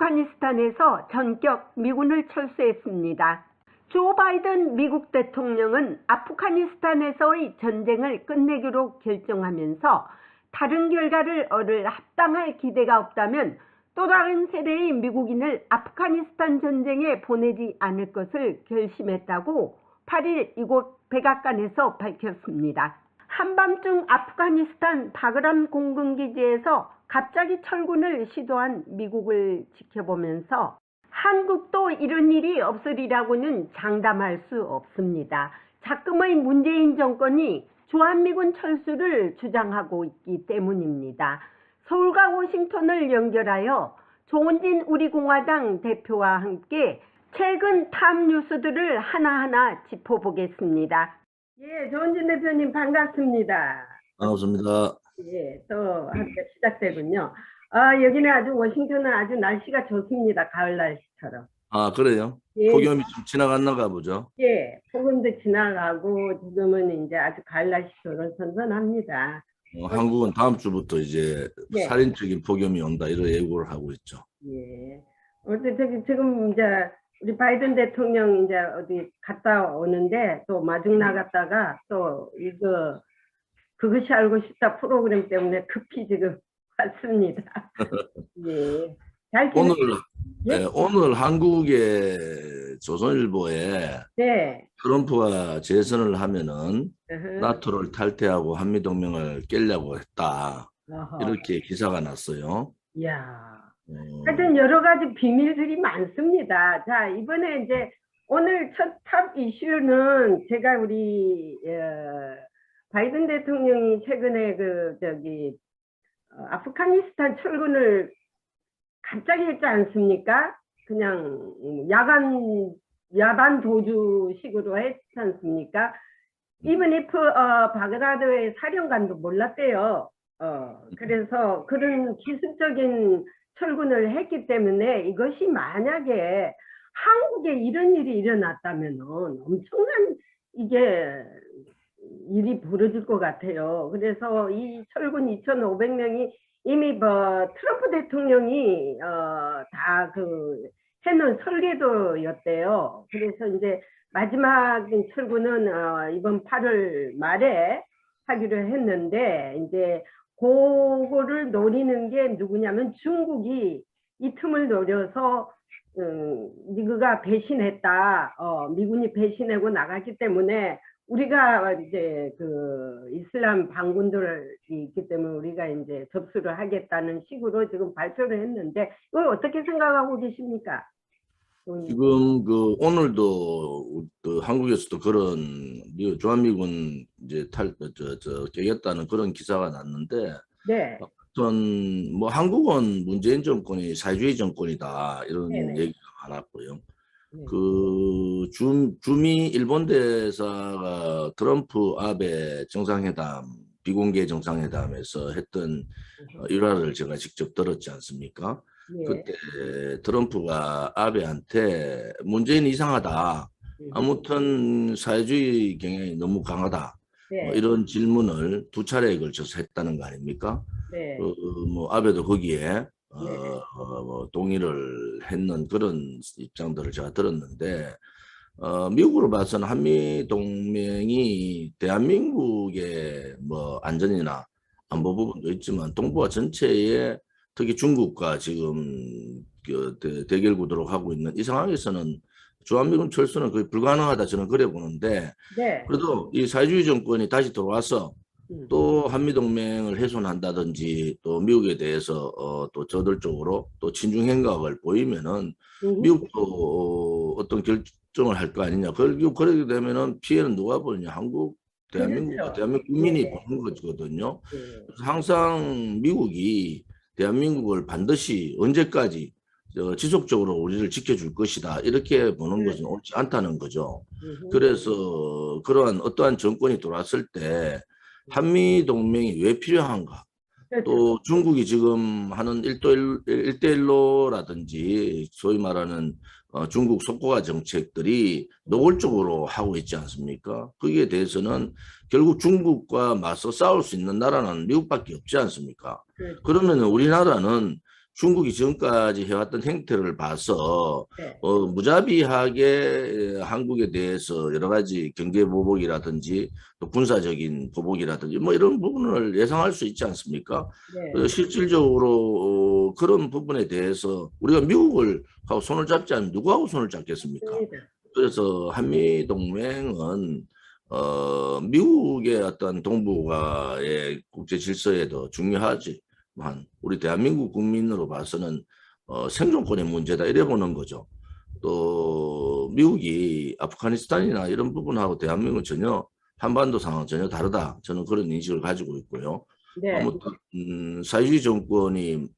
아프가니스탄에서 전격 미군을 철수했습니다. 조 바이든 미국 대통령은 아프가니스탄에서의 전쟁을 끝내기로 결정하면서 다른 결과를 얻을 합당할 기대가 없다면 또 다른 세대의 미국인을 아프가니스탄 전쟁에 보내지 않을 것을 결심했다고 8일 이곳 백악관에서 밝혔습니다. 한밤중 아프가니스탄 바그람 공군기지에서 갑자기 철군을 시도한 미국을 지켜보면서 한국도 이런 일이 없으리라고는 장담할 수 없습니다. 작금의 문재인 정권이 주한미군 철수를 주장하고 있기 때문입니다. 서울과 워싱턴을 연결하여 조은진 우리공화당 대표와 함께 최근 탑 뉴스들을 하나하나 짚어보겠습니다. 예, 조은진 대표님 반갑습니다. 반갑습니다. 예, 또 함께 시작되군요. 여기는 아주 워싱턴은 아주 날씨가 좋습니다. 가을 날씨처럼. 아, 그래요? 예. 폭염이 좀 지나갔나가 보죠? 예, 폭염도 지나가고 지금은 이제 아주 가을 날씨처럼 선선합니다. 한국은 다음 주부터 이제 예. 살인적인 폭염이 온다 이런 예고를 하고 있죠. 예. 지금 이제 우리 바이든 대통령 이제 어디 갔다 오는데 또 마중 나갔다가 또 이거 그것이 알고 싶다 프로그램 때문에 급히 지금 왔습니다. 예. 잘 오늘 예? 네, 오늘 한국의 조선일보에 네. 트럼프가 재선을 하면은 으흠. 나토를 탈퇴하고 한미동맹을 깨려고 했다. 어허. 이렇게 기사가 났어요. 이야. 하여튼 여러 가지 비밀들이 많습니다. 자, 이번에 이제 오늘 첫 탑 이슈는 제가 우리 바이든 대통령이 최근에 아프가니스탄 철군을 갑자기 했지 않습니까? 그냥 야반 도주식으로 했지 않습니까? Even if 바그다드의 사령관도 몰랐대요. 그래서 그런 기습적인 철군을 했기 때문에 이것이 만약에 한국에 이런 일이 일어났다면 엄청난 이게 일이 벌어질 것 같아요. 그래서 이 철군 2,500명이 이미 트럼프 대통령이 다 해놓은 설계도였대요. 그래서 이제 마지막 철군은 이번 8월 말에 하기로 했는데 이제 그거를 노리는 게 누구냐면 중국이 이 틈을 노려서 미국가 배신했다. 미군이 배신하고 나갔기 때문에 우리가 이제 이슬람 반군들이 있기 때문에 우리가 이제 접수를 하겠다는 식으로 지금 발표를 했는데 이걸 어떻게 생각하고 계십니까? 지금 오늘도 한국에서도 그런 주한미군 이제 깨겠다는 그런 기사가 났는데, 네. 어떤 뭐 한국은 문재인 정권이 사회주의 정권이다 이런 네네. 얘기가 많았고요. 주미 일본 대사가 트럼프 아베 정상회담 비공개 정상회담에서 했던 일화를 제가 직접 들었지 않습니까? 네. 그때 트럼프가 아베한테 문재인 이상하다. 아무튼 사회주의 경향이 너무 강하다. 네. 이런 질문을 두 차례에 걸쳐서 했다는 거 아닙니까? 네. 뭐 아베도 거기에 동의를 했는 그런 입장들을 제가 들었는데, 미국으로 봐서는 한미 동맹이 대한민국의 뭐 안전이나 안보 부분도 있지만 동북아 전체에 특히 중국과 지금 대결 구도로 하고 있는 이 상황에서는 주한미군 철수는 거의 불가능하다 저는 그래 보는데, 네. 그래도 이 사회주의 정권이 다시 들어와서 또 한미동맹을 훼손한다든지 또 미국에 대해서 또 저돌적으로 또 친중 행각을 보이면은 미국도 어떤 결정을 할 거 아니냐. 그렇게 되면은 피해는 누가 보느냐? 한국, 대한민국, 그렇죠. 대한민국 국민이 네. 보는 거거든요. 네. 그래서 항상 미국이 대한민국을 반드시 언제까지 지속적으로 우리를 지켜줄 것이다 이렇게 보는 것은 옳지 않다는 거죠. 그래서 그러한 어떠한 정권이 들어왔을 때 한미 동맹이 왜 필요한가? 또 중국이 지금 하는 1대1로라든지 소위 말하는 중국 속고가 정책들이 노골적으로 하고 있지 않습니까? 거기에 대해서는 결국 중국과 맞서 싸울 수 있는 나라는 미국밖에 없지 않습니까? 그러면 우리나라는 중국이 지금까지 해왔던 행태를 봐서 네. 무자비하게 한국에 대해서 여러 가지 경제 보복이라든지 또 군사적인 보복이라든지 뭐 이런 부분을 예상할 수 있지 않습니까? 네. 실질적으로 그런 부분에 대해서 우리가 미국을 하고 손을 잡지 않으면 누구하고 손을 잡겠습니까? 맞습니다. 그래서 한미 동맹은 미국의 어떤 동북아의 국제 질서에도 중요하지만 우리 대한민국 국민으로 봐서는 생존권의 문제다 이래 보는 거죠. 또 미국이 아프가니스탄이나 이런 부분하고 대한민국은 전혀 한반도 상황은 전혀 다르다. 저는 그런 인식을 가지고 있고요. 네. 아무튼 사회주의 정권이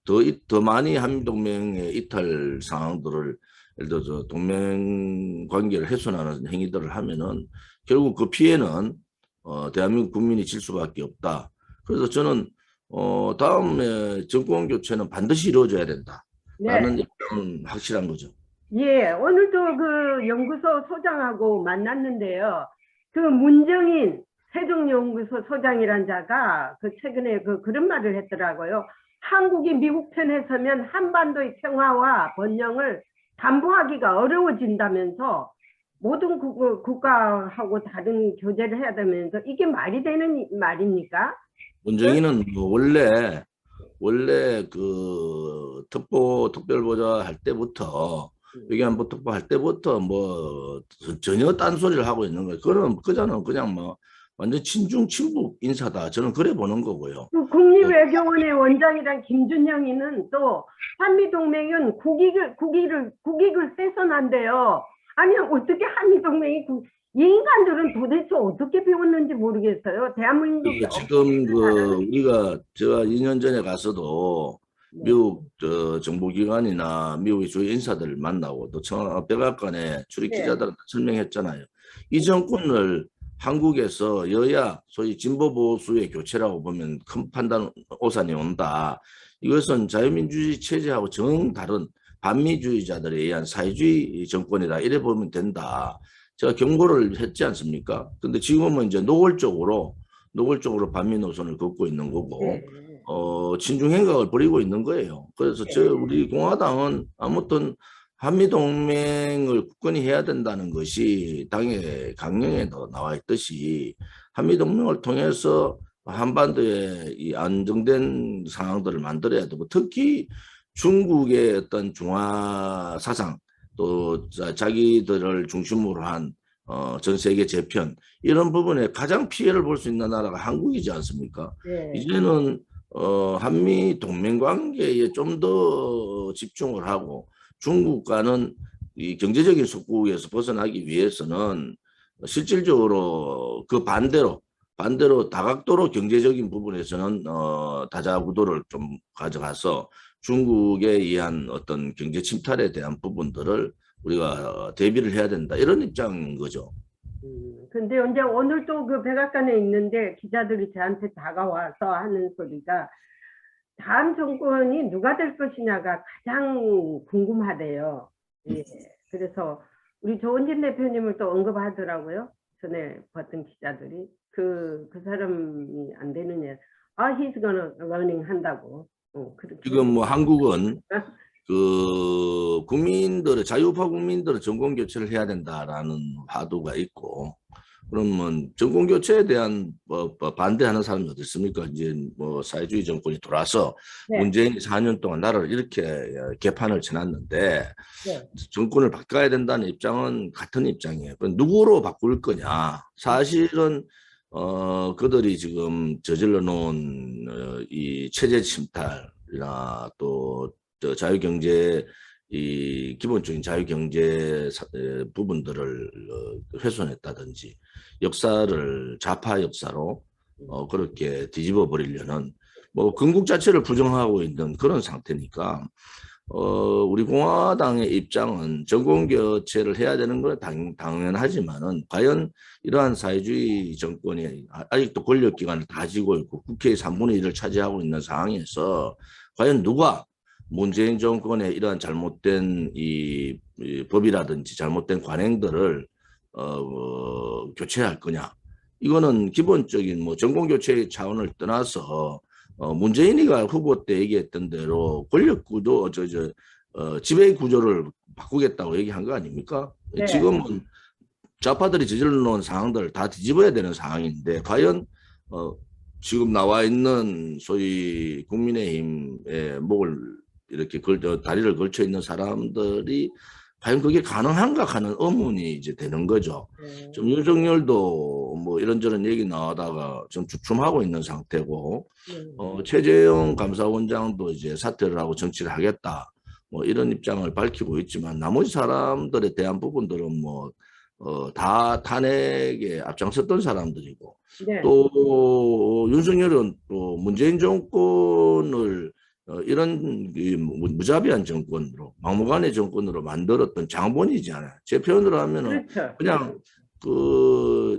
더 많이 한미동맹의 이탈 상황들을 예를 들어서 동맹 관계를 훼손하는 행위들을 하면은 결국 그 피해는 대한민국 국민이 질 수밖에 없다. 그래서 저는 다음에 정권 교체는 반드시 이루어져야 된다라는 네. 입장은 확실한 거죠. 예, 오늘도 그 연구소 소장하고 만났는데요. 그 문정인 세종연구소 소장이란 자가 그 최근에 그런 말을 했더라고요. 한국이 미국 편에 서면 한반도의 평화와 번영을 담보하기가 어려워진다면서 모든 국가하고 다른 교제를 해야 되면서 이게 말이 되는 말입니까? 문정인은 뭐 원래 그 특별보좌 할 때부터 외교안보 특보 할 때부터 뭐 전혀 딴소리를 하고 있는 거예요. 그저는 그냥 뭐 완전 친중 친북 인사다. 저는 그래 보는 거고요. 그 국립외교원의 원장이란 김준영이는 또 한미동맹은 국익을 훼손한대요. 아니 어떻게 한미동맹이 이 인간들은 도대체 어떻게 배웠는지 모르겠어요. 대한민국이 지금 제가 2년 전에 가서도 미국 정보기관이나 미국의 주요 인사들을 만나고 또 백악관에 출입 기자들한테 설명했잖아요. 이 정권을 한국에서 여야 소위 진보 보수의 교체라고 보면 큰 판단 오산이 온다. 이것은 자유민주주의 체제하고 정 다른 반미주의자들에 의한 사회주의 정권이다. 이래 보면 된다. 제가 경고를 했지 않습니까? 근데 지금은 이제 노골적으로 반미 노선을 걷고 있는 거고, 친중 행각을 벌이고 있는 거예요. 그래서 우리 공화당은 아무튼 한미동맹을 굳건히 해야 된다는 것이 당의 강령에도 나와 있듯이 한미동맹을 통해서 한반도에 이 안정된 상황들을 만들어야 되고 특히 중국의 어떤 중화 사상 또 자기들을 중심으로 한 전 세계 재편 이런 부분에 가장 피해를 볼 수 있는 나라가 한국이지 않습니까? 이제는 한미 동맹 관계에 좀 더 집중을 하고 중국과는 이 경제적인 속국에서 벗어나기 위해서는 실질적으로 그 반대로 다각도로 경제적인 부분에서는 다자구도를 좀 가져가서 중국에 의한 어떤 경제 침탈에 대한 부분들을 우리가 대비를 해야 된다 이런 입장인 거죠. 근데 이제 오늘 또 그 백악관에 있는데 기자들이 저한테 다가와서 하는 소리가 다음 정권이 누가 될 것이냐가 가장 궁금하대요. 예. 그래서 우리 조은진 대표님을 또 언급하더라고요. 전에 봤던 기자들이 그 사람이 안 되느냐. he's gonna running 한다고. 지금 뭐 한국은 그 자유우파 국민들은 정권 교체를 해야 된다라는 화두가 있고 그러면 정권 교체에 대한 반대하는 사람이 어디 있습니까? 이제 뭐 사회주의 정권이 돌아서 문재인이 4년 동안 나라를 이렇게 개판을 쳐놨는데 정권을 바꿔야 된다는 입장은 같은 입장이에요. 누구로 바꿀 거냐? 사실은 그들이 지금 저질러 놓은 이 체제 침탈이나 또 자유경제 이 기본적인 자유경제 부분들을 훼손했다든지 역사를 좌파 역사로 그렇게 뒤집어 버리려는 뭐 건국 자체를 부정하고 있는 그런 상태니까 우리 공화당의 입장은 정권 교체를 해야 되는 건 당연하지만은 과연 이러한 사회주의 정권이 아직도 권력기관을 다지고 있고 국회의 3분의 1을 차지하고 있는 상황에서 과연 누가 문재인 정권의 이러한 잘못된 이 법이라든지 잘못된 관행들을 교체할 거냐. 이거는 기본적인 뭐 정권 교체의 차원을 떠나서 문재인이가 후보 때 얘기했던 대로 권력 구조, 지배 구조를 바꾸겠다고 얘기한 거 아닙니까? 네. 지금은 좌파들이 저질러 놓은 상황들을 다 뒤집어야 되는 상황인데, 과연, 지금 나와 있는 소위 국민의힘의 목을 이렇게 다리를 걸쳐 있는 사람들이 과연 그게 가능한가 하는 의문이 이제 되는 거죠. 좀 윤석열도 뭐 이런저런 얘기 나오다가 좀 주춤하고 있는 상태고, 최재형 감사원장도 이제 사퇴를 하고 정치를 하겠다, 뭐 이런 입장을 밝히고 있지만, 나머지 사람들에 대한 부분들은 뭐 다 탄핵에 앞장섰던 사람들이고, 네. 또 윤석열은 또 문재인 정권을 이런 무자비한 정권으로, 막무가내 정권으로 만들었던 장본이잖아요. 제 표현으로 하면은 그렇죠. 그냥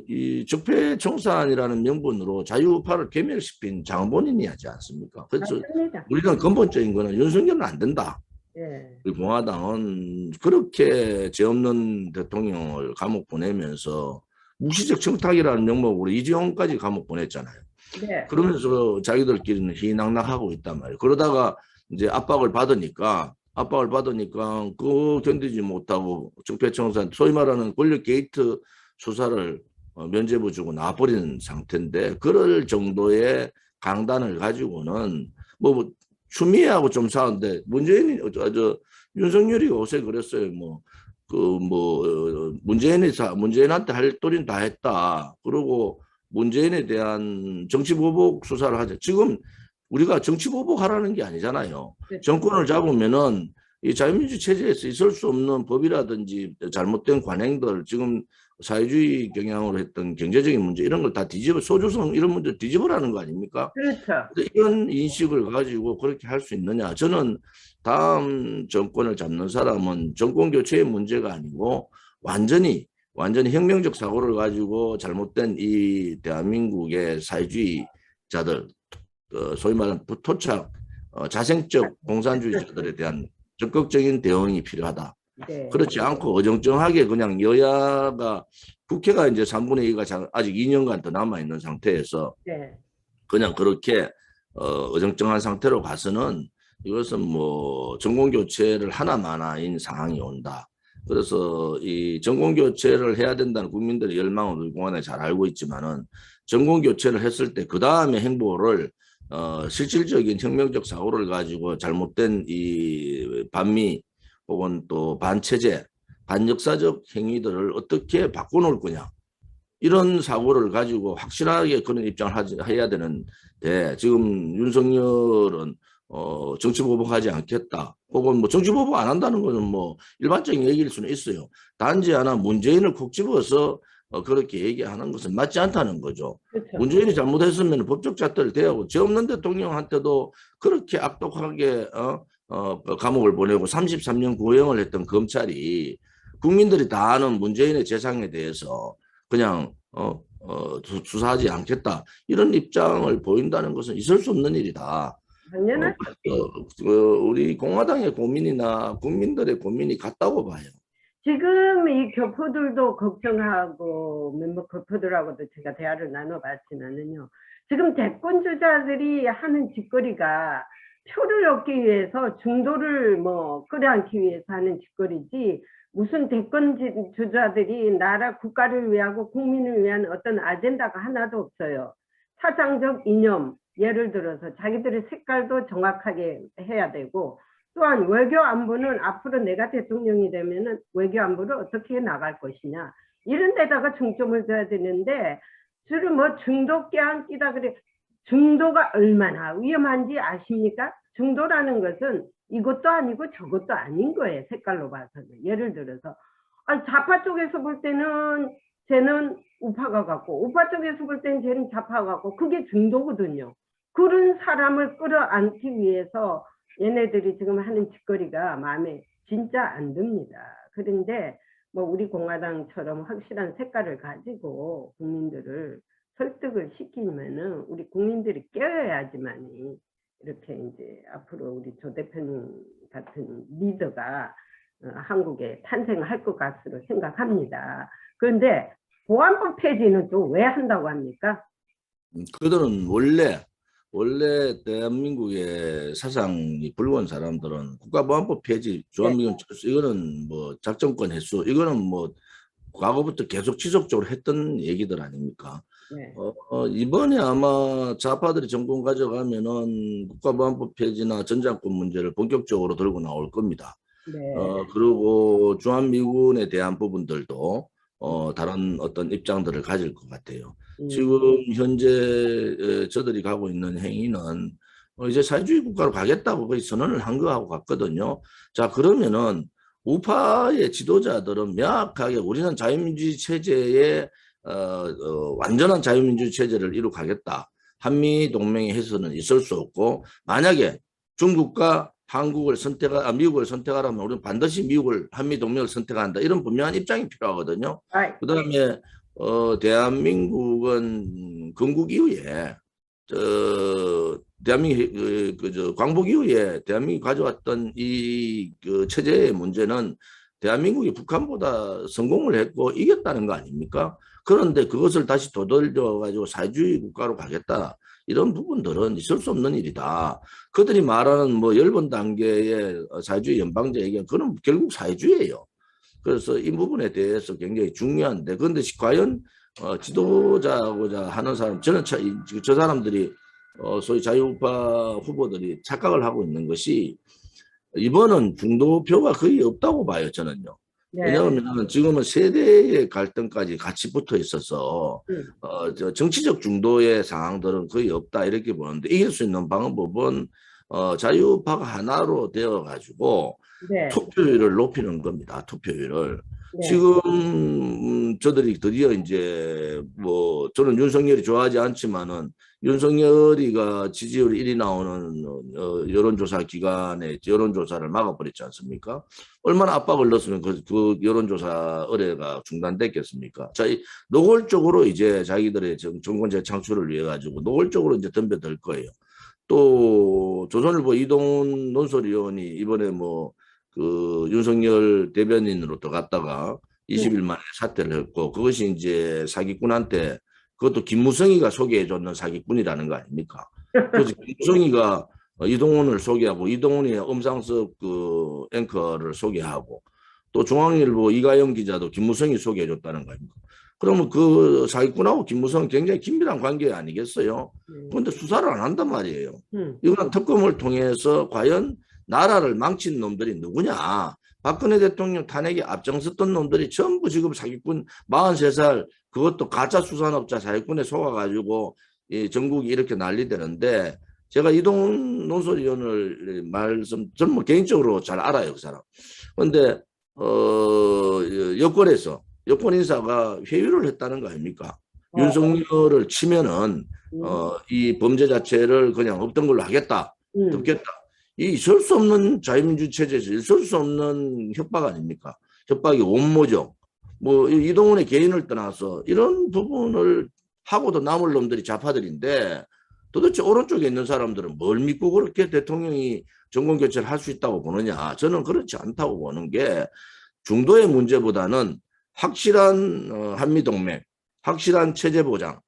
이 적폐청산이라는 명분으로 자유우파를 괴멸시킨 장본인이 하지 않습니까? 그래서 맞습니다. 우리는 근본적인 거는 윤석열은 안 된다. 예. 우리 공화당은 그렇게 죄 없는 대통령을 감옥 보내면서 무시적 청탁이라는 명목으로 이재용까지 감옥 보냈잖아요. 네. 그러면서 자기들끼리는 희낙낙하고 있단 말이에요. 그러다가 이제 압박을 받으니까 그거 견디지 못하고 적폐청산, 소위 말하는 권력 게이트 수사를 면죄부 주고 나와버리는 상태인데, 그럴 정도의 강단을 가지고는 뭐 추미애하고 좀 싸운데, 문재인이 윤석열이 요새 그랬어요. 문재인한테 할 도리는 다 했다. 그리고 문재인에 대한 정치 보복 수사를 하자. 지금 우리가 정치 보복하라는 게 아니잖아요. 그렇죠. 정권을 잡으면은 이 자유민주 체제에서 있을 수 없는 법이라든지 잘못된 관행들, 지금 사회주의 경향으로 했던 경제적인 문제, 이런 걸 다 소주성 이런 문제 뒤집으라는 거 아닙니까? 그렇죠. 이런 인식을 가지고 그렇게 할 수 있느냐? 저는 다음 정권을 잡는 사람은 정권 교체의 문제가 아니고 완전히 혁명적 사고를 가지고 잘못된 이 대한민국의 사회주의자들, 소위 말하는 토착 자생적 공산주의자들에 대한 적극적인 대응이 필요하다. 네. 그렇지 않고 어정쩡하게 그냥 여야가, 국회가 이제 3분의 2가 아직 2년간 더 남아있는 상태에서 네. 그냥 그렇게 어정쩡한 상태로 가서는 이것은 뭐 정권교체를 하나마나인 상황이 온다. 그래서 이 정권교체를 해야 된다는 국민들의 열망을 우리 공안에 잘 알고 있지만은, 정권교체를 했을 때 그 다음에 행보를 실질적인 혁명적 사고를 가지고 잘못된 이 반미 혹은 또 반체제, 반역사적 행위들을 어떻게 바꿔놓을 거냐, 이런 사고를 가지고 확실하게 그런 입장을 해야 되는데, 지금 윤석열은 정치 보복하지 않겠다, 혹은 뭐 정치 보복 안 한다는 것은 뭐 일반적인 얘기일 수는 있어요. 단지 하나 문재인을 콕 집어서 그렇게 얘기하는 것은 맞지 않다는 거죠. 그렇죠. 문재인이 잘못했으면 법적 잣대를 대하고, 죄 없는 대통령한테도 그렇게 악독하게 감옥을 보내고 33년 구형을 했던 검찰이 국민들이 다 아는 문재인의 재상에 대해서 그냥 수사하지 않겠다, 이런 입장을 보인다는 것은 있을 수 없는 일이다. 당연하죠. 우리 공화당의 고민이나 국민들의 고민이 같다고 봐요. 지금 이 교포들도 걱정하고 몇몇 교포들하고도 제가 대화를 나눠봤지만은요, 지금 대권 주자들이 하는 짓거리가 표를 얻기 위해서 중도를 뭐 끌어안기 위해서 하는 짓거리지, 무슨 대권 주자들이 나라 국가를 위하고 국민을 위한 어떤 아젠다가 하나도 없어요. 사상적 이념, 예를 들어서 자기들의 색깔도 정확하게 해야 되고, 또한 외교 안보는 앞으로 내가 대통령이 되면은 외교 안보를 어떻게 나갈 것이냐, 이런 데다가 중점을 둬야 되는데, 주로 뭐 중도 껴안기다 그래. 중도가 얼마나 위험한지 아십니까? 중도라는 것은 이것도 아니고 저것도 아닌 거예요. 색깔로 봐서는. 예를 들어서 좌파 쪽에서 볼 때는 쟤는 우파가 같고, 우파 쪽에서 볼 때는 쟤는 좌파가 같고, 그게 중도거든요. 그런 사람을 끌어안기 위해서 얘네들이 지금 하는 짓거리가 마음에 진짜 안 듭니다. 그런데 뭐 우리 공화당처럼 확실한 색깔을 가지고 국민들을 설득을 시키면은 우리 국민들이 깨어야지만이 이렇게 이제 앞으로 우리 조 대표님 같은 리더가 한국에 탄생할 것 같으로 생각합니다. 그런데 보안법 폐지는 또 왜 한다고 합니까? 그들은 원래 원래 대한민국의 사상이 불건 사람들은 국가보안법 폐지, 주한미군 철수, 이거는 뭐 작전권 해소, 이거는 뭐 과거부터 계속 지속적으로 했던 얘기들 아닙니까? 네. 이번에 아마 좌파들이 정권 가져가면은 국가보안법 폐지나 전장권 문제를 본격적으로 들고 나올 겁니다. 네. 그리고 주한미군에 대한 부분들도 다른 어떤 입장들을 가질 것 같아요. 지금 현재 저들이 가고 있는 행위는 이제 사회주의 국가로 가겠다고 거의 선언을 한 거하고 같거든요. 자, 그러면은 우파의 지도자들은 명확하게 우리는 자유민주주의 체제에 완전한 자유민주주의 체제를 이루가겠다. 한미 동맹의 해서는 있을 수 없고, 만약에 중국과 미국을 선택하라면 우리는 반드시 한미 동맹을 선택한다. 이런 분명한 입장이 필요하거든요. 그다음에 대한민국은 건국 이후에 대한민국 광복 이후에 대한민국이 가져왔던 그 체제의 문제는 대한민국이 북한보다 성공을 했고 이겼다는 거 아닙니까? 그런데 그것을 다시 되돌려 가지고 사회주의 국가로 가겠다. 이런 부분들은 있을 수 없는 일이다. 그들이 말하는 뭐 10번 단계의 사회주의 연방제 얘기는 그건 결국 사회주의예요. 그래서 이 부분에 대해서 굉장히 중요한데, 그런데 과연 지도자고자 하는 사람, 저는 저 사람들이 소위 자유우파 후보들이 착각을 하고 있는 것이 이번은 중도표가 거의 없다고 봐요, 저는요. 네. 왜냐하면 지금은 세대의 갈등까지 같이 붙어 있어서 정치적 중도의 상황들은 거의 없다 이렇게 보는데, 이길 수 있는 방법은 자유파가 하나로 되어 가지고 네. 투표율을 높이는 겁니다. 투표율을. 네. 지금 저들이 드디어 이제 뭐 저는 윤석열이 좋아하지 않지만은 윤석열이가 지지율 1위 나오는 여론조사 기관의 여론조사를 막아버렸지 않습니까? 얼마나 압박을 넣었으면 그 여론조사 의뢰가 중단됐겠습니까? 자, 노골적으로 이제 자기들의 정권 재창출을 위해 가지고 노골적으로 이제 덤벼들 거예요. 또 조선일보 이동훈 논설위원이 이번에 뭐 그 윤석열 대변인으로 또 갔다가 20일 만에 사퇴를 했고, 그것이 이제 사기꾼한테, 그것도 김무성이가 소개해줬는 사기꾼이라는 거 아닙니까? 그래서 김무성이가 이동훈을 소개하고, 이동훈이 엄상석 그 앵커를 소개하고, 또 중앙일보 이가영 기자도 김무성이 소개해줬다는 거 아닙니까? 그러면 그 사기꾼하고 김무성은 굉장히 긴밀한 관계 아니겠어요? 그런데 수사를 안 한단 말이에요. 이거는 특검을 통해서 과연 나라를 망친 놈들이 누구냐? 박근혜 대통령 탄핵에 앞장섰던 놈들이 전부 지금 사기꾼 43살, 그것도 가짜 수산업자 사기꾼에 속아가지고 전국이 이렇게 난리되는데, 제가 이동훈 논설위원을 저는 뭐 개인적으로 잘 알아요, 그 사람. 그런데 여권에서 여권 인사가 회유를 했다는 거 아닙니까? 윤석열을 치면은 이 범죄 자체를 그냥 없던 걸로 하겠다, 덮겠다. 이 있을 수 없는 자유민주 체제에서 있을 수 없는 협박 아닙니까? 협박이 원모죠. 뭐 이동훈의 개인을 떠나서 이런 부분을 하고도 남을 놈들이 좌파들인데, 도대체 오른쪽에 있는 사람들은 뭘 믿고 그렇게 대통령이 정권 교체를 할 수 있다고 보느냐? 저는 그렇지 않다고 보는 게, 중도의 문제보다는 확실한 한미동맹, 확실한 체제 보장,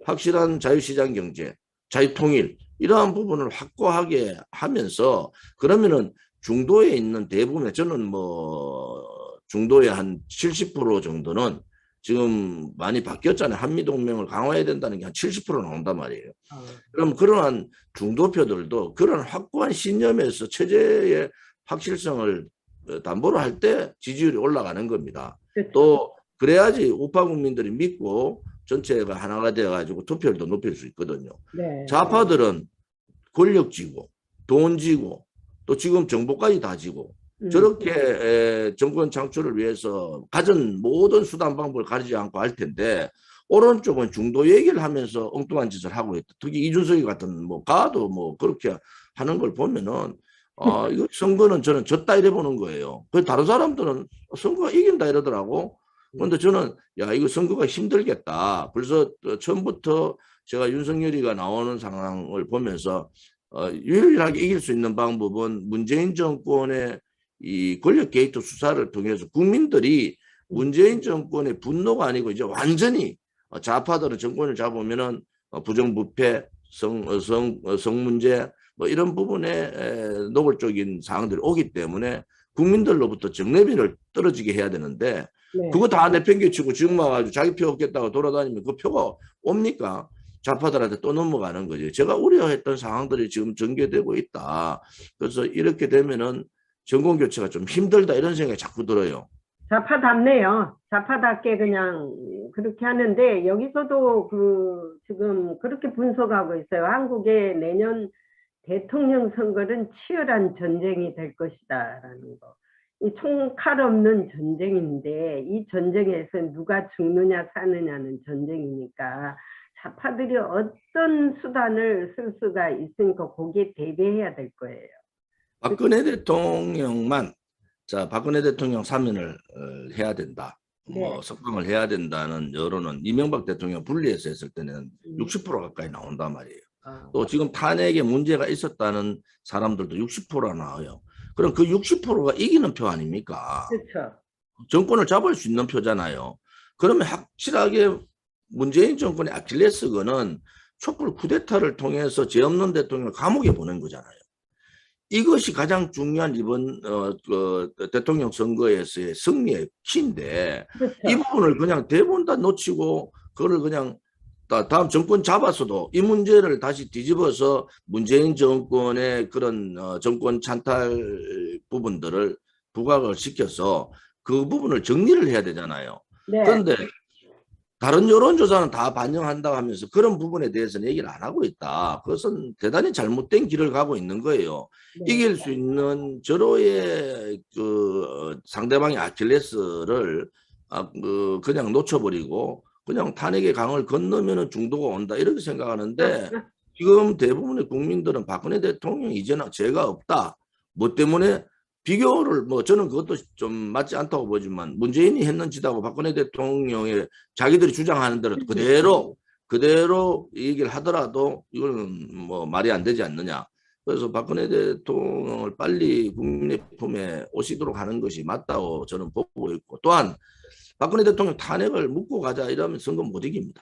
확실한 자유시장 경제, 자유통일, 이러한 부분을 확고하게 하면서, 그러면은 중도에 있는 대부분의, 저는 뭐 중도의 한 70% 정도는 지금 많이 바뀌었잖아요. 한미동맹을 강화해야 된다는 게 한 70% 나온단 말이에요. 그럼 그러한 중도표들도 그런 확고한 신념에서 체제의 확실성을 담보로 할 때 지지율이 올라가는 겁니다. 그렇죠. 또 그래야지 우파 국민들이 믿고 전체가 하나가 되어가지고 투표율도 높일 수 있거든요. 네. 좌파들은 권력 쥐고 돈 쥐고 또 지금 정보까지 다 쥐고 저렇게 정권 창출을 위해서 가진 모든 수단 방법을 가리지 않고 할 텐데, 오른쪽은 중도 얘기를 하면서 엉뚱한 짓을 하고 있다. 특히 이준석이 같은 뭐 가도 뭐 그렇게 하는 걸 보면은 이거 선거는 저는 졌다 이래 보는 거예요. 그 다른 사람들은 선거가 이긴다 이러더라고. 그런데 저는 야, 이거 선거가 힘들겠다. 그래서 처음부터 제가 윤석열이가 나오는 상황을 보면서 유일하게 이길 수 있는 방법은 문재인 정권의 이 권력 게이트 수사를 통해서 국민들이 문재인 정권의 분노가 아니고 이제 완전히 좌파들은 정권을 잡으면은 부정부패, 성 문제 뭐 이런 부분에 노골적인 사항들이 오기 때문에 국민들로부터 정례비를 떨어지게 해야 되는데 네. 그거 다 내팽개치고 지금 와가지고 자기 표 없겠다고 돌아다니면 그 표가 옵니까? 좌파들한테 또 넘어가는 거지. 제가 우려했던 상황들이 지금 전개되고 있다. 그래서 이렇게 되면은 정권 교체가 좀 힘들다 이런 생각이 자꾸 들어요. 좌파답네요. 좌파답게 그냥 그렇게 하는데 여기서도 그 지금 그렇게 분석하고 있어요. 한국의 내년 대통령 선거는 치열한 전쟁이 될 것이다라는 거. 이 총칼 없는 전쟁인데 이 전쟁에서 누가 죽느냐 사느냐는 전쟁이니까 좌파들이 어떤 수단을 쓸 수가 있으니까 거기에 대비해야 될 거예요. 박근혜 대통령만 자 박근혜 대통령 사면을 해야 된다. 뭐 네. 석방을 해야 된다는 여론은 이명박 대통령 분리해서 했을 때는 60% 가까이 나온단 말이에요. 또 지금 탄핵에 문제가 있었다는 사람들도 60%나 나와요. 그럼 그 60%가 이기는 표 아닙니까? 그렇죠. 정권을 잡을 수 있는 표잖아요. 그러면 확실하게 문재인 정권의 아킬레스건은 촛불 쿠데타를 통해서 죄 없는 대통령을 감옥에 보낸 거잖아요. 이것이 가장 중요한 이번 대통령 선거에서의 승리의 키인데 그렇죠. 이 부분을 그냥 대부분 다 놓치고 그거를 그냥 다음 정권 잡았어도 이 문제를 다시 뒤집어서 문재인 정권의 그런 정권 찬탈 부분들을 부각을 시켜서 그 부분을 정리를 해야 되잖아요. 네. 그런데 다른 여론조사는 다 반영한다고 하면서 그런 부분에 대해서는 얘기를 안 하고 있다. 그것은 대단히 잘못된 길을 가고 있는 거예요. 네. 이길 수 있는 절호의 그 상대방의 아킬레스를 그냥 놓쳐버리고 그냥 탄핵의 강을 건너면 중도가 온다 이렇게 생각하는데 지금 대부분의 국민들은 박근혜 대통령 이제는 죄가 없다. 뭐 때문에 비교를 뭐 저는 그것도 좀 맞지 않다고 보지만 문재인이 했는 짓하고 박근혜 대통령의 자기들이 주장하는 대로 그대로 얘기를 하더라도 이거는 뭐 말이 안 되지 않느냐. 그래서 박근혜 대통령을 빨리 국민의 품에 오시도록 하는 것이 맞다고 저는 보고 있고 또한 박근혜 대통령 탄핵을 묻고 가자 이러면 선거 못 이깁니다.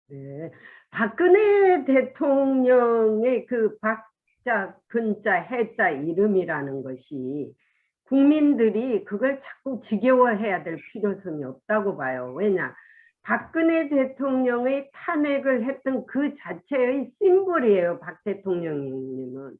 네. 박근혜 대통령의 그 박자, 근자, 해자 이름이라는 것이 국민들이 그걸 자꾸 지겨워해야 될 필요성이 없다고 봐요. 왜냐? 박근혜 대통령의 탄핵을 했던 그 자체의 심볼이에요. 박 대통령님은.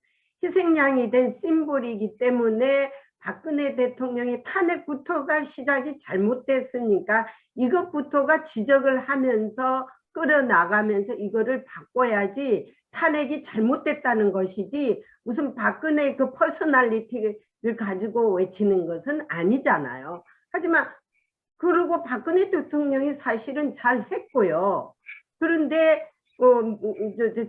희생양이 된 심볼이기 때문에 박근혜 대통령의 탄핵부터가 시작이 잘못됐으니까 이것부터가 지적을 하면서 끌어나가면서 이거를 바꿔야지 탄핵이 잘못됐다는 것이지 무슨 박근혜 그 퍼스널리티를 가지고 외치는 것은 아니잖아요. 하지만 그리고 박근혜 대통령이 사실은 잘 했고요. 그런데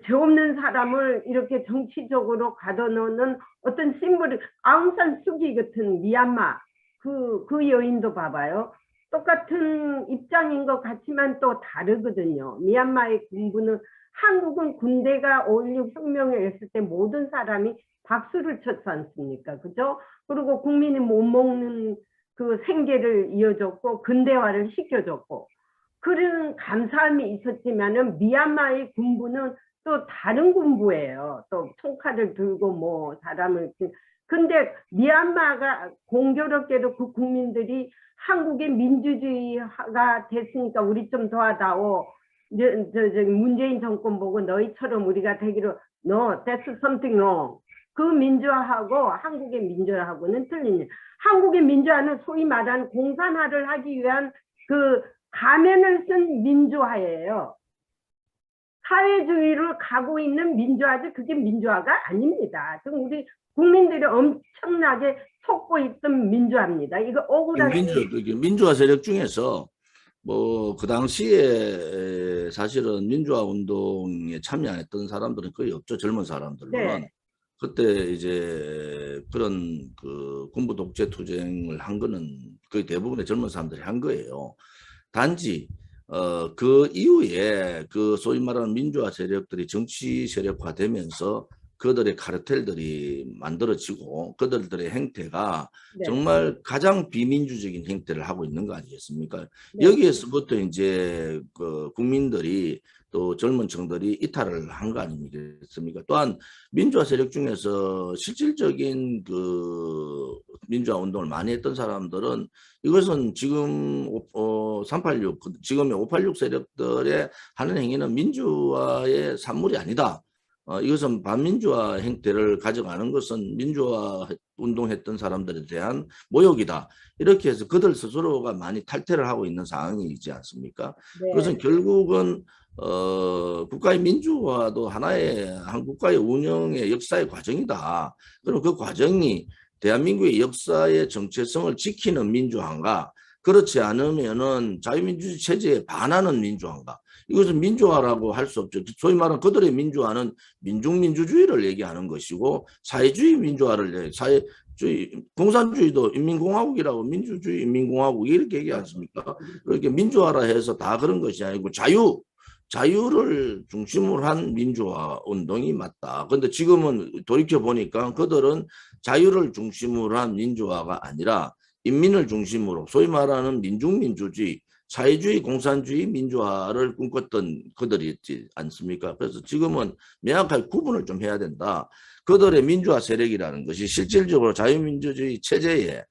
죄 없는 사람을 이렇게 정치적으로 가둬놓는 어떤 심볼이 아웅산 수기 같은 미얀마 그 여인도 봐봐요. 똑같은 입장인 것 같지만 또 다르거든요. 미얀마의 군부는 한국은 군대가 5.16 혁명을 했을 때 모든 사람이 박수를 쳤지 않습니까? 그죠? 그리고 국민이 못 먹는 그 생계를 이어줬고 근대화를 시켜줬고 그런 감사함이 있었지만은 미얀마의 군부는 또 다른 군부예요. 또 총칼을 들고 뭐 사람을 근데 미얀마가 공교롭게도 그 국민들이 한국의 민주주의가 됐으니까 우리 좀 도와다오. 문재인 정권 보고 너희처럼 우리가 되기로 No, that's something wrong. 그 민주화하고 한국의 민주화하고는 틀린. 한국의 민주화는 소위 말하는 공산화를 하기 위한 그 가면을 쓴 민주화예요. 사회주의를 가고 있는 민주화지 그게 민주화가 아닙니다. 지금 우리 국민들이 엄청나게 속고 있던 민주화입니다. 이거 억울한 민주화 세력 중에서 뭐 그 당시에 사실은 민주화 운동에 참여 안 했던 사람들은 거의 없죠. 젊은 사람들은. 네. 그때 이제 그런 그 군부 독재 투쟁을 한 거는 거의 대부분의 젊은 사람들이 한 거예요. 단지 그 이후에 그 소위 말하는 민주화 세력들이 정치 세력화되면서 그들의 카르텔들이 만들어지고 그들의 행태가 네. 정말 가장 비민주적인 행태를 하고 있는 거 아니겠습니까? 네. 여기에서부터 이제 그 국민들이 또 젊은 층들이 이탈을 한 거 아니겠습니까? 또한 민주화 세력 중에서 실질적인 그 민주화 운동을 많이 했던 사람들은 이것은 지금 386 지금의 586 세력들의 하는 행위는 민주화의 산물이 아니다. 이것은 반민주화 행태를 가져가는 것은 민주화 운동했던 사람들에 대한 모욕이다. 이렇게 해서 그들 스스로가 많이 탈퇴를 하고 있는 상황이지 않습니까? 네. 그것은 결국은 국가의 민주화도 하나의 한 국가의 운영의 역사의 과정이다. 그럼 그 과정이 대한민국의 역사의 정체성을 지키는 민주화인가? 그렇지 않으면은 자유민주주의 체제에 반하는 민주화인가? 이것은 민주화라고 할 수 없죠. 소위 말하는 그들의 민주화는 민중민주주의를 얘기하는 것이고 사회주의 민주화를 사회주의 공산주의도 인민공화국이라고 민주주의 인민공화국 이렇게 얘기하지 않습니까? 그렇게 민주화라 해서 다 그런 것이 아니고 자유를 중심으로 한 민주화 운동이 맞다. 근데 지금은 돌이켜 보니까 그들은 자유를 중심으로 한 민주화가 아니라 인민을 중심으로 소위 말하는 민중민주주의 사회주의, 공산주의, 민주화를 꿈꿨던 그들이 있지 않습니까? 그래서 지금은 명확하게 구분을 좀 해야 된다. 그들의 민주화 세력이라는 것이 실질적으로 자유민주주의 체제에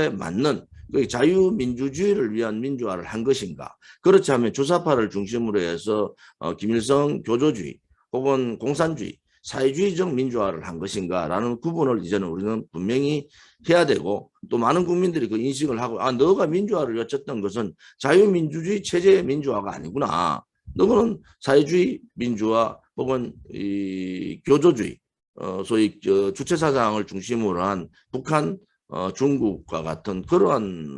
맞는 자유민주주의를 위한 민주화를 한 것인가? 그렇지 않으면 주사파를 중심으로 해서 김일성 교조주의 혹은 공산주의, 사회주의적 민주화를 한 것인가라는 구분을 이제는 우리는 분명히 해야 되고 또 많은 국민들이 그 인식을 하고 너가 민주화를 외쳤던 것은 자유민주주의 체제의 민주화가 아니구나. 너는 사회주의 민주화 혹은 이 교조주의 소위 주체사상을 중심으로 한 북한 중국과 같은 그러한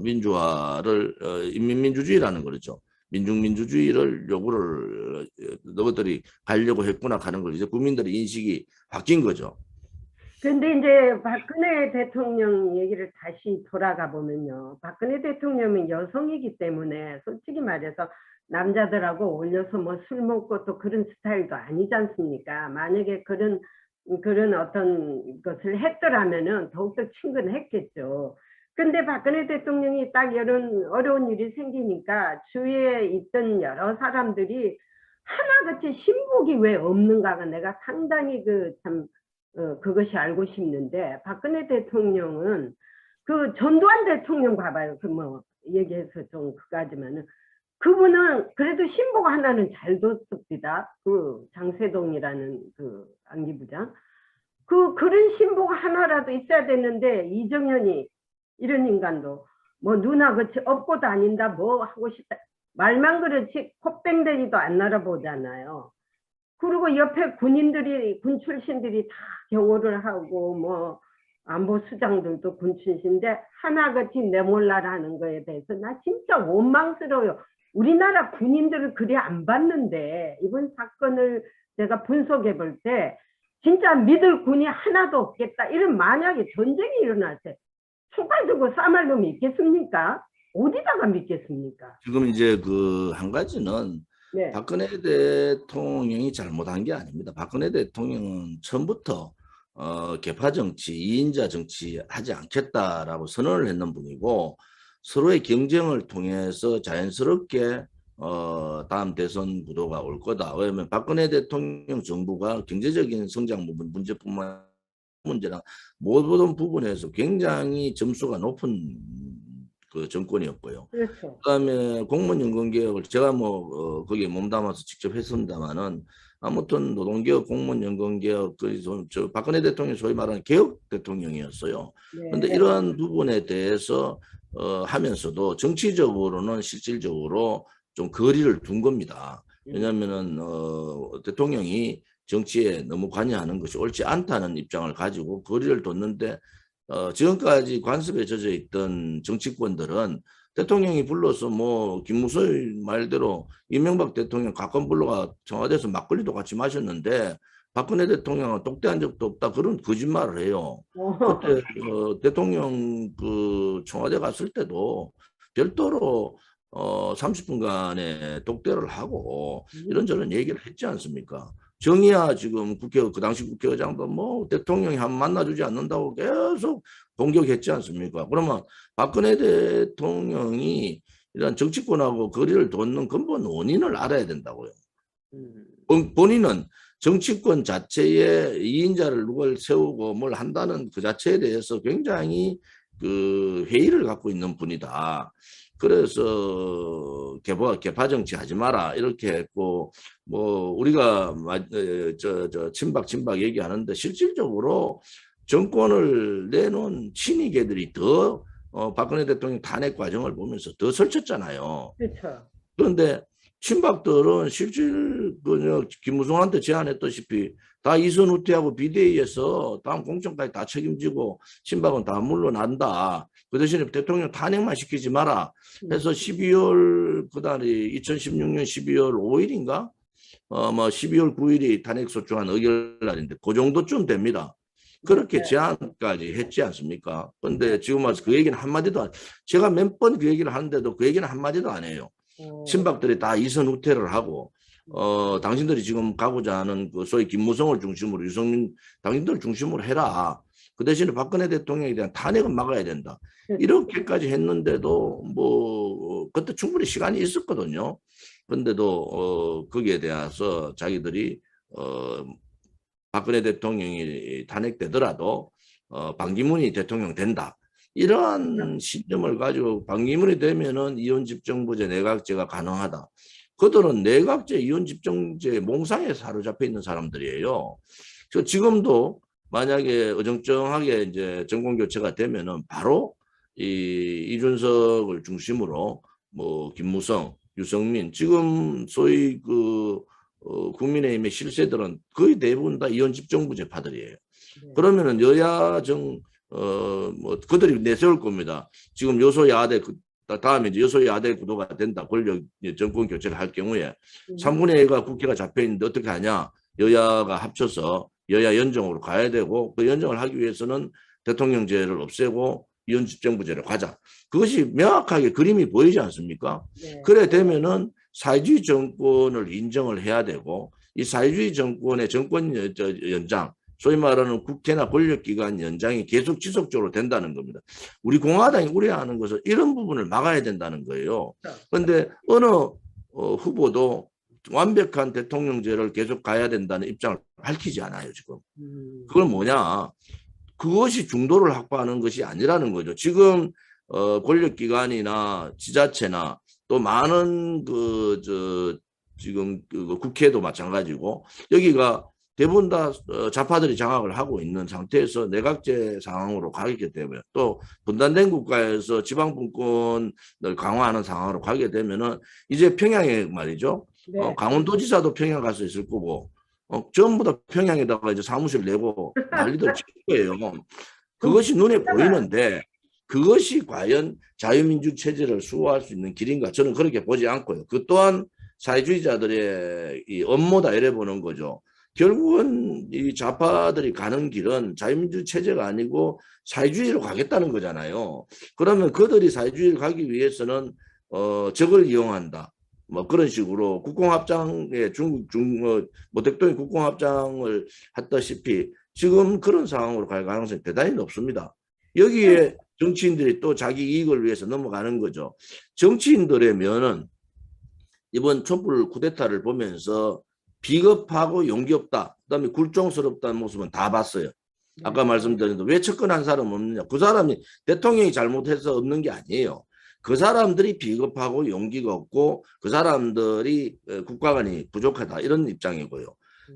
민주화를 인민민주주의라는 거죠. 민중민주주의를 요구를 너희들이 가려고 했구나 하는 걸 이제 국민들의 인식이 바뀐 거죠. 근데 이제 박근혜 대통령 얘기를 다시 돌아가 보면요. 박근혜 대통령은 여성이기 때문에 솔직히 말해서 남자들하고 어울려서 뭐 술 먹고 또 그런 스타일도 아니지 않습니까? 만약에 그런 어떤 것을 했더라면은 더욱더 친근했겠죠. 근데 박근혜 대통령이 딱 이런 어려운 일이 생기니까 주위에 있던 여러 사람들이 하나같이 신복이 왜 없는가가 내가 상당히 그것이 알고 싶는데 박근혜 대통령은 그 전두환 대통령 봐봐요. 그 뭐 얘기해서 좀 그까지만은 그분은 그래도 신복 하나는 잘 뒀습니다. 그 장세동이라는 그 안기부장. 그런 신복 하나라도 있어야 되는데 이정현이 이런 인간도 뭐 누나 그치 업고 다닌다 뭐 하고 싶다 말만 그렇지 콧뱅댕이도 안 날아보잖아요. 그리고 옆에 군 출신들이 다 경호를 하고 뭐 안보수장들도 군 출신인데 하나같이 내몰라라는 거에 대해서 나 진짜 원망스러워요. 우리나라 군인들을 그리 안 봤는데 이번 사건을 내가 분석해 볼 때 진짜 믿을 군이 하나도 없겠다. 이런 만약에 전쟁이 일어날 때 총알 들고 싸움할 놈이 있겠습니까? 어디다가 믿겠습니까? 지금 이제 그 한 가지는 네. 박근혜 대통령이 잘못한 게 아닙니다. 박근혜 대통령은 처음부터 계파 정치, 이인자 정치 하지 않겠다라고 선언을 했는 분이고 서로의 경쟁을 통해서 자연스럽게 다음 대선 구도가 올 거다. 왜냐하면 박근혜 대통령 정부가 경제적인 성장 문제뿐만 문제나 모든 부분에서 굉장히 점수가 높은 그 정권이었고요. 그렇죠. 그다음에 공무원 연금 개혁을 제가 뭐 거기에 몸담아서 직접 했습니다마는 아무튼 노동개혁, 공무원 연금 개혁, 저 박근혜 대통령이 소위 말하는 개혁 대통령이었어요. 그런데 네. 이러한 부분에 대해서 하면서도 정치적으로는 실질적으로 좀 거리를 둔 겁니다. 왜냐하면은 대통령이 정치에 너무 관여하는 것이 옳지 않다는 입장을 가지고 거리를 뒀는데 지금까지 관습에 젖어 있던 정치권들은 대통령이 불러서 뭐 김무성의 말대로 이명박 대통령 가끔 불러가 청와대에서 막걸리도 같이 마셨는데 박근혜 대통령은 똑대한 적도 없다 그런 거짓말을 해요. 그때 대통령 그 청와대 갔을 때도 별도로 30분간의 독대를 하고 이런저런 얘기를 했지 않습니까? 정의아 지금 그 당시 국회의장도 뭐 대통령이 한 번 만나주지 않는다고 계속 공격했지 않습니까? 그러면 박근혜 대통령이 이런 정치권하고 거리를 뒀는 근본 원인을 알아야 된다고요. 음. 본인은 정치권 자체에 이인자를 누굴 세우고 뭘 한다는 그 자체에 대해서 굉장히 그 회의를 갖고 있는 분이다. 그래서 개파 정치 하지 마라 이렇게 했고, 뭐 우리가 친박 얘기하는데 실질적으로 정권을 내놓은 친이계들이 더 박근혜 대통령 탄핵 과정을 보면서 더 설쳤잖아요. 그렇죠. 그런데 친박들은 실질 김무성한테 제안했다시피 다 이선 후퇴하고 비대위에서 다음 공천까지 다 책임지고 친박은 다 물러난다. 그 대신에 대통령 탄핵만 시키지 마라. 해서 12월 그날이 2016년 12월 5일인가? 뭐 12월 9일이 탄핵 소추안 의결 날인데 그 정도쯤 됩니다. 그렇게 네. 제안까지 했지 않습니까? 근데 지금 와서 그 얘기는 한마디도 제가 몇 번 그 얘기를 하는데도 그 얘기는 한마디도 안 해요. 친박들이 다 이선 후퇴를 하고 당신들이 지금 가고자 하는 그 소위 김무성을 중심으로 유승민 당신들 중심으로 해라. 그 대신에 박근혜 대통령에 대한 탄핵은 막아야 된다. 이렇게까지 했는데도 뭐 그때 충분히 시간이 있었거든요. 그런데도 거기에 대해서 자기들이 박근혜 대통령이 탄핵되더라도 반기문이 대통령 된다. 이러한 신념을 가지고 반기문이 되면은 이혼집정부제 내각제가 가능하다. 그들은 내각제 이혼집정제 몽상에 사로잡혀 있는 사람들이에요. 그래서 지금도 만약에 어정쩡하게 이제 정권 교체가 되면은 바로 이준석을 중심으로 뭐 김무성, 유승민 지금 소위 그 국민의힘의 실세들은 거의 대부분 다 이혼집정부제파들이에요. 그러면은 뭐 그들이 내세울 겁니다. 지금 여소야대 다음에 이제 여소야대 구도가 된다. 권력 정권 교체를 할 경우에 3분의 1가 국회가 잡혀 있는데 어떻게 하냐? 여야가 합쳐서 여야 연정으로 가야 되고 그 연정을 하기 위해서는 대통령제를 없애고 이혼집정부제를 가자. 그것이 명확하게 그림이 보이지 않습니까? 네. 그래 되면은 사회주의 정권을 인정을 해야 되고 이 사회주의 정권의 정권 연장 소위 말하는 국회나 권력기관 연장이 계속 지속적으로 된다는 겁니다. 우리 공화당이 우려하는 것은 이런 부분을 막아야 된다는 거예요. 그런데 어느 후보도 완벽한 대통령제를 계속 가야 된다는 입장을 밝히지 않아요, 지금. 그건 뭐냐? 그것이 중도를 확보하는 것이 아니라는 거죠. 지금 권력기관이나 지자체나 또 많은 지금 그 국회도 마찬가지고 여기가 대부분 다 좌파들이 장악을 하고 있는 상태에서 내각제 상황으로 가게 되면 또 분단된 국가에서 지방분권을 강화하는 상황으로 가게 되면은 이제 평양에 말이죠. 네. 강원도지사도 평양 가서 있을 거고 전부 다 평양에다가 이제 사무실 내고 난리들 칠 거예요. 그것이 눈에 보이는데 그것이 과연 자유민주 체제를 수호할 수 있는 길인가? 저는 그렇게 보지 않고요. 그 또한 사회주의자들의 이 업무다 이래 보는 거죠. 결국은 이 좌파들이 가는 길은 자유민주 체제가 아니고 사회주의로 가겠다는 거잖아요. 그러면 그들이 사회주의를 가기 위해서는 적을 이용한다. 뭐 그런 식으로 국공합장에 뭐 대통령 국공합장을 했다시피 지금 그런 상황으로 갈 가능성이 대단히 높습니다. 여기에 정치인들이 또 자기 이익을 위해서 넘어가는 거죠. 정치인들의 면은 이번 촛불 쿠데타를 보면서 비겁하고 용기 없다. 그다음에 굴종스럽다는 모습은 다 봤어요. 아까 말씀드린 왜 접근한 사람 없느냐. 그 사람이 대통령이 잘못해서 없는 게 아니에요. 그 사람들이 비겁하고 용기가 없고 그 사람들이 국가관이 부족하다 이런 입장이고요.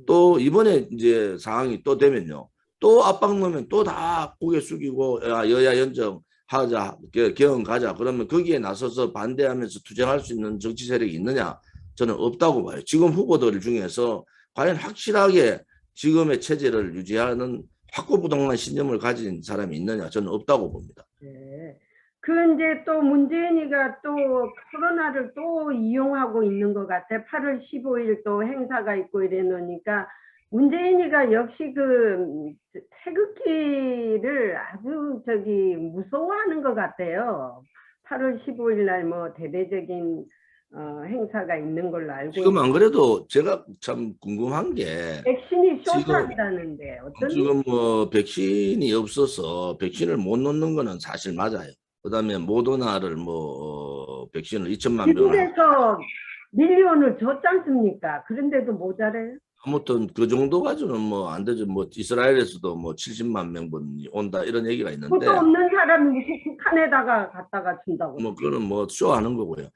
또 이번에 이제 상황이 또 되면요. 또 압박 넣으면 또 다 고개 숙이고 여야 연정 하자, 개헌 가자. 그러면 거기에 나서서 반대하면서 투쟁할 수 있는 정치 세력이 있느냐? 저는 없다고 봐요. 지금 후보들 중에서 과연 확실하게 지금의 체제를 유지하는 확고부동한 신념을 가진 사람이 있느냐? 저는 없다고 봅니다. 네. 그 이제 또 문재인이가 또 코로나를 또 이용하고 있는 것 같아. 8월 15일 또 행사가 있고 이래 놓으니까 문재인이가 역시 그 태극기를 아주 무서워하는 것 같아요. 8월 15일 날 뭐 대대적인 행사가 있는 걸로 알고 지금 안 있는데 그래도 제가 참 궁금한 게 백신이 지금 쇼트한다는데 어떤 지금 뭐 백신이 없어서 백신을 못 놓는 거는 사실 맞아요. 그다음에 모더나를 뭐 백신을 2천만 병을 미국에서 밀리언을 줬지 않습니까? 그런데도 모자래요? 아무튼 그 정도 가지고는 뭐 안 되죠. 뭐 이스라엘에서도 뭐 70만 명분이 온다 이런 얘기가 그것도 있는데 없는 사람이 무슨 북한에다가 갖다가 준다고. 뭐 그거는 뭐 쇼하는 거고요.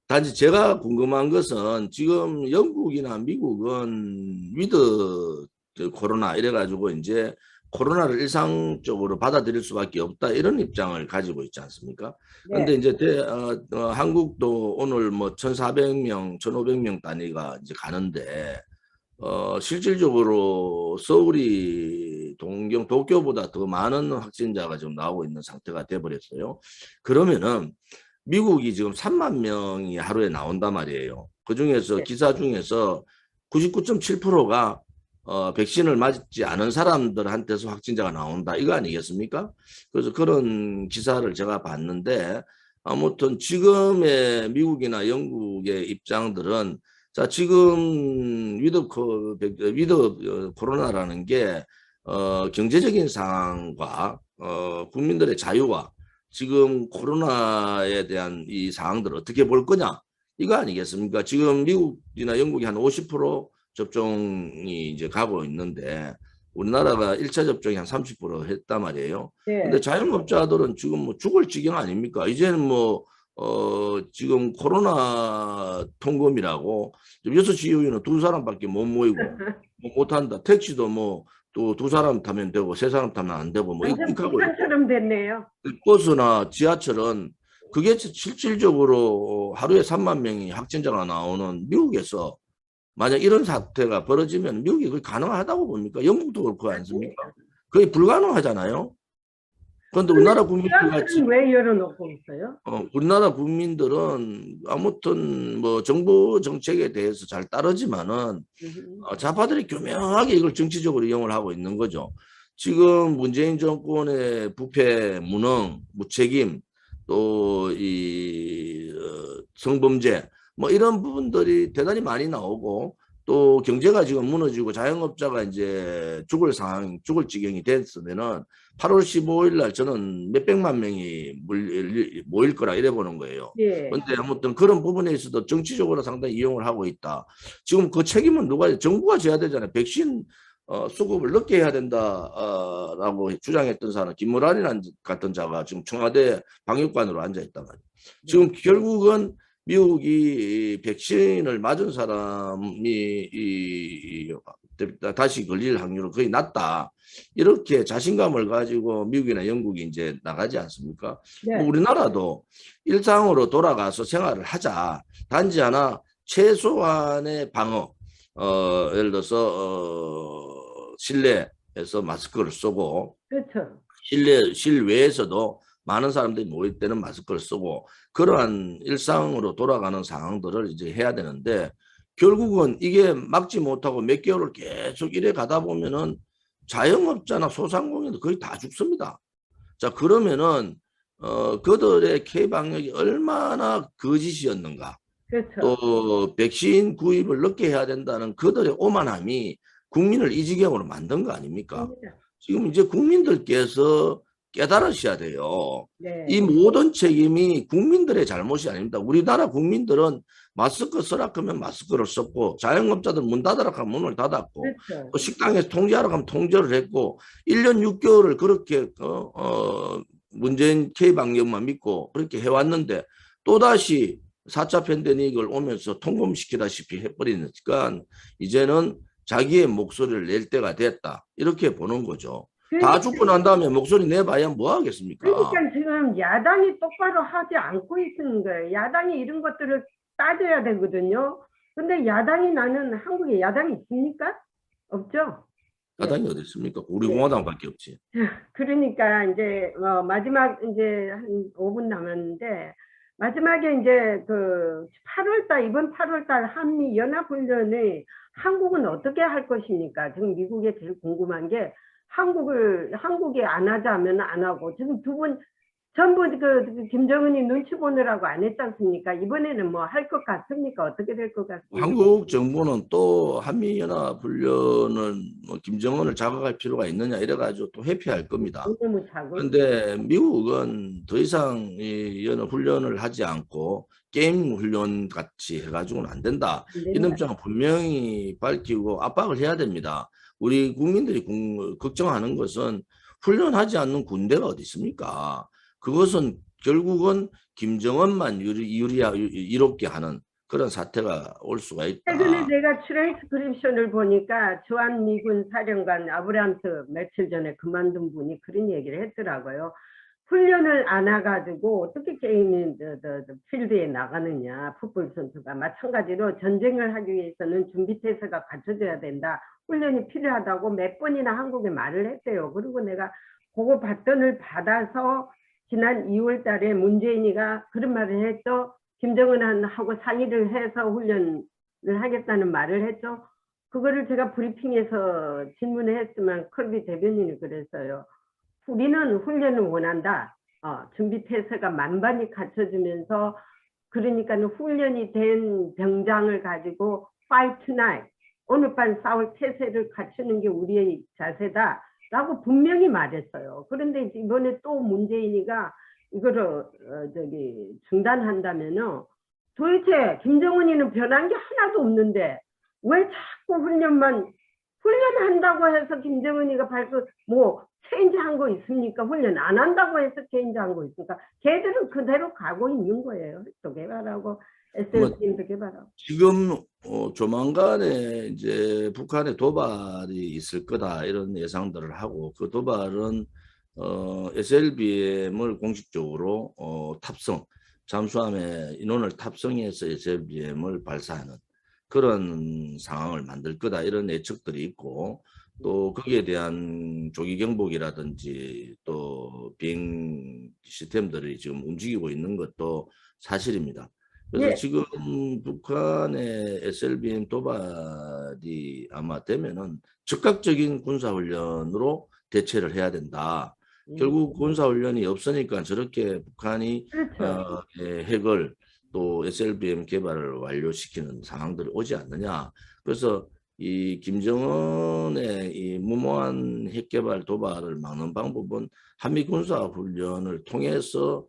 단지 제가 궁금한 것은 지금 영국이나 미국은 위드 코로나 이래가지고 이제 코로나를 일상적으로 받아들일 수밖에 없다 이런 입장을 가지고 있지 않습니까? 그런데 네. 이제 한국도 오늘 뭐 1,400명, 1,500명 단위가 이제 가는데 실질적으로 서울이 도쿄보다 더 많은 확진자가 지금 나오고 있는 상태가 돼버렸어요. 그러면은 미국이 지금 3만 명이 하루에 나온단 말이에요. 그 중에서 네. 기사 중에서 99.7%가 백신을 맞지 않은 사람들한테서 확진자가 나온다. 이거 아니겠습니까? 그래서 그런 기사를 제가 봤는데 아무튼 지금의 미국이나 영국의 입장들은 자, 지금 위드 코로나라는 게 경제적인 상황과 국민들의 자유와 지금 코로나에 대한 이 사항들을 어떻게 볼 거냐 이거 아니겠습니까? 지금 미국이나 영국이 한 50% 접종이 이제 가고 있는데 우리나라가 1차 접종이 한 30% 했단 말이에요. 근데 네. 자영업자들은 지금 뭐 죽을 지경 아닙니까? 이제는 뭐 지금 코로나 통금이라고 6시 이후에는 두 사람밖에 못 모이고 못 한다. 택시도 뭐 또 두 사람 타면 되고 세 사람 타면 안 되고 뭐 완전 이렇게 하고 있고 북한처럼 됐네요. 버스나 지하철은 그게 실질적으로 하루에 3만 명이 확진자가 나오는 미국에서 만약 이런 사태가 벌어지면 미국이 그게 가능하다고 봅니까? 영국도 그렇고 않습니까? 그게 불가능하잖아요. 그런데 우리나라 국민들 같이 지하철은 왜 열어놓고 있어요? 우리나라 국민들은 아무튼 뭐 정부 정책에 대해서 잘 따르지만은 좌파들이 교묘하게 이걸 정치적으로 이용을 하고 있는 거죠. 지금 문재인 정권의 부패, 무능, 무책임, 또 이 성범죄 뭐 이런 부분들이 대단히 많이 나오고 또 경제가 지금 무너지고 자영업자가 이제 죽을 상황, 죽을 지경이 됐으면은 8월 15일 날 저는 몇백만 명이 모일 거라 이래 보는 거예요. 예. 그런데 아무튼 그런 부분에 있어서 정치적으로 상당히 이용을 하고 있다. 지금 그 책임은 누가 정부가 져야 되잖아요. 백신 수급을 늦게 해야 된다라고 주장했던 사람 김무란이라는 같은 자가 지금 청와대 방역관으로 앉아 있단 말이에요. 지금 결국은 미국이 백신을 맞은 사람이 다시 걸릴 확률은 거의 낮다. 이렇게 자신감을 가지고 미국이나 영국이 이제 나가지 않습니까? 네. 뭐 우리나라도 일상으로 돌아가서 생활을 하자. 단지 하나 최소한의 방어. 예를 들어서 실내에서 마스크를 쓰고 그렇죠. 실외에서도 많은 사람들이 모일 때는 마스크를 쓰고 그러한 일상으로 돌아가는 상황들을 이제 해야 되는데 결국은 이게 막지 못하고 몇 개월을 계속 이래 가다 보면은 자영업자나 소상공인도 거의 다 죽습니다. 자, 그러면은 그들의 K 방역이 얼마나 거짓이었는가. 그렇죠. 또 백신 구입을 늦게 해야 된다는 그들의 오만함이 국민을 이 지경으로 만든 거 아닙니까? 지금 이제 국민들께서 깨달으셔야 돼요. 네. 이 모든 책임이 국민들의 잘못이 아닙니다. 우리나라 국민들은 마스크 쓰라 하면 마스크를 썼고 자영업자들 문 닫으라 하면 문을 닫았고 그렇죠. 또 식당에서 통제하라 하면 통제를 했고 1년 6개월을 그렇게 문재인 K방역만 믿고 그렇게 해왔는데 또다시 4차 팬데믹을 오면서 통금시키다시피 해버리니까 이제는 자기의 목소리를 낼 때가 됐다. 이렇게 보는 거죠. 다 죽고 난 다음에 목소리 내봐야 뭐 하겠습니까? 그러니까 지금 야당이 똑바로 하지 않고 있는 거예요. 야당이 이런 것들을 따져야 되거든요. 근데 야당이 나는 한국에 야당이 있습니까? 없죠. 야당이 어디 있습니까? 우리 네. 공화당밖에 없지. 그러니까 이제 마지막 이제 한 5분 남았는데 마지막에 이제 그 8월달 이번 8월달 한미 연합훈련을 한국은 어떻게 할 것입니까? 지금 미국에 제일 궁금한 게 한국이 안 하자면 안 하고 지금 두 분 전부 그 김정은이 눈치 보느라고 안 했지 않습니까? 이번에는 뭐 할 것 같습니까? 어떻게 될 것 같습니까? 한국 정부는 또 한미연합훈련을 뭐 김정은을 자극할 필요가 있느냐 이래가지고 또 회피할 겁니다. 너무 작은. 그런데 미국은 더 이상 이 연합훈련을 하지 않고 게임 훈련 같이 해가지고는 안 된다. 안 이런 된다. 입장을 분명히 밝히고 압박을 해야 됩니다. 우리 국민들이 걱정하는 것은 훈련하지 않는 군대가 어디 있습니까? 그것은 결국은 김정은만 이롭게 하는 그런 사태가 올 수가 최근에 있다. 내가 트랜스크립션을 보니까 주한미군 사령관 아브람스 며칠 전에 그만둔 분이 그런 얘기를 했더라고요. 훈련을 안 해가지고 어떻게 게임 필드에 나가느냐. 풋볼 선수가 마찬가지로 전쟁을 하기 위해서는 준비태세가 갖춰져야 된다. 훈련이 필요하다고 몇 번이나 한국에 말을 했대요. 그리고 내가 그거 받던을 받아서 지난 2월 달에 문재인이가 그런 말을 했죠. 김정은하고 상의를 해서 훈련을 하겠다는 말을 했죠. 그거를 제가 브리핑에서 질문을 했지만 컬비 대변인이 그랬어요. 우리는 훈련을 원한다. 준비 태세가 만반히 갖춰지면서 그러니까 훈련이 된 병장을 가지고 fight tonight. 오늘 밤 싸울 태세를 갖추는 게 우리의 자세다. 라고 분명히 말했어요. 그런데 이번에 또 문재인이가 이거를 중단한다면은 도대체 김정은이는 변한 게 하나도 없는데 왜 자꾸 훈련한다고 해서 김정은이가 뭐 체인지한 거 있습니까? 훈련 안 한다고 해서 체인지한 거 있습니까? 걔들은 그대로 가고 있는 거예요. 또 개발하고 SLBM도 개발하고. 지금 조만간에 이제 북한의 도발이 있을 거다 이런 예상들을 하고 그 도발은 SLBM을 공식적으로 탑승 잠수함에 인원을 탑승해서 SLBM을 발사하는 그런 상황을 만들 거다 이런 예측들이 있고 또 거기에 대한 조기 경보기라든지 또 비행 시스템들이 지금 움직이고 있는 것도 사실입니다. 그래서 예. 지금 북한의 SLBM 도발이 아마 되면은 즉각적인 군사훈련으로 대체를 해야 된다. 결국 군사훈련이 없으니까 저렇게 북한이 그렇죠. 핵을 또 SLBM 개발을 완료시키는 상황들이 오지 않느냐. 그래서 이 김정은의 이 무모한 핵개발 도발을 막는 방법은 한미 군사훈련을 통해서